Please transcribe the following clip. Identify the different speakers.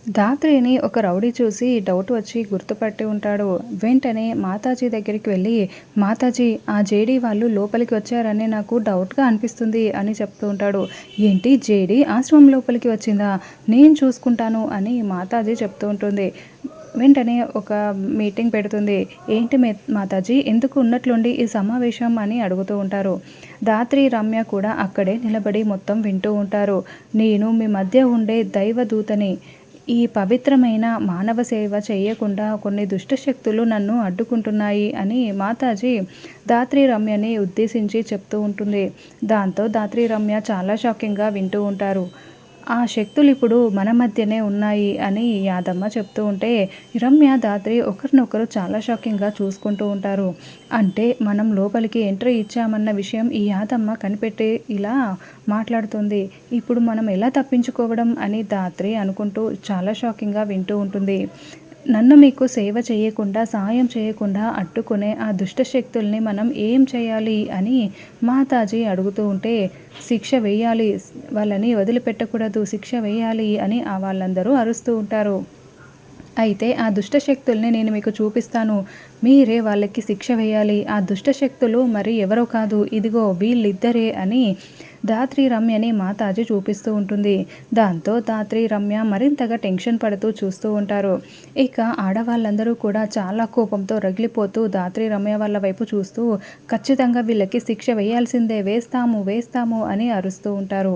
Speaker 1: ధాత్రిని ఒక రౌడీ చూసి డౌట్ వచ్చి గుర్తుపట్టి ఉంటాడు. వెంటనే మాతాజీ దగ్గరికి వెళ్ళి, మాతాజీ, ఆ జేడీ వాళ్ళు లోపలికి వచ్చారని నాకు డౌట్గా అనిపిస్తుంది అని చెప్తూ ఉంటాడు. ఏంటి, జేడీ ఆశ్రమం లోపలికి వచ్చిందా? నేను చూసుకుంటాను అని మాతాజీ చెప్తూ ఉంటుంది. వెంటనే ఒక మీటింగ్ పెడుతుంది. ఏంటి మాతాజీ, ఎందుకు ఉన్నట్లుండి ఈ సమావేశం అని అడుగుతూ ఉంటారు. ధాత్రి, రమ్య కూడా అక్కడే నిలబడి మొత్తం వింటూ ఉంటారు. నేను మీ మధ్య ఉండే దైవదూతని. ఈ పవిత్రమైన మానవ సేవ చేయకుండా కొన్ని దుష్టశక్తులు నన్ను అడ్డుకుంటున్నాయి అని మాతాజీ ధాత్రి, రమ్యని ఉద్దేశించి చెప్తూ ఉంటుంది. దాంతో ధాత్రి, రమ్య చాలా షాకింగ్గా వింటూ ఉంటారు. ఆ శక్తులు ఇప్పుడు మన మధ్యనే ఉన్నాయి అని యాదమ్మ చెప్తూ ఉంటే, రమ్య, ధాత్రి ఒకరినొకరు చాలా షాకింగ్గా చూసుకుంటూ ఉంటారు. అంటే మనం లోపలికి ఎంట్రీ ఇచ్చామన్న విషయం ఈ యాదమ్మ కనిపెట్టి ఇలా మాట్లాడుతుంది. ఇప్పుడు మనం ఎలా తప్పించుకోవడం అని ధాత్రి అనుకుంటూ చాలా షాకింగ్గా వింటూ ఉంటుంది. నన్ను మీకు సేవ చేయకుండా, సహాయం చేయకుండా అడ్డుకునే ఆ దుష్టశక్తుల్ని మనం ఏం చేయాలి అని మాతాజీ అడుగుతూ ఉంటే, శిక్ష వేయాలి, వాళ్ళని వదిలిపెట్టకూడదు, శిక్ష వేయాలి అని వాళ్ళందరూ అరుస్తూ ఉంటారు. అయితే ఆ దుష్టశక్తుల్ని నేను మీకు చూపిస్తాను, మీరే వాళ్ళకి శిక్ష వేయాలి. ఆ దుష్టశక్తులు మరి ఎవరో కాదు, ఇదిగో వీళ్ళిద్దరే అని ధాత్రి, రమ్యని మాతాజీ చూపిస్తూ ఉంటుంది. దాంతో ధాత్రి, రమ్య మరింతగా టెన్షన్ పడుతూ చూస్తూ ఉంటారు. ఇక ఆడవాళ్ళందరూ కూడా చాలా కోపంతో రగిలిపోతూ ధాత్రి, రమ్య వాళ్ళ వైపు చూస్తూ, ఖచ్చితంగా వీళ్ళకి శిక్ష వేయాల్సిందే, వేస్తాము వేస్తాము అని అరుస్తూ ఉంటారు.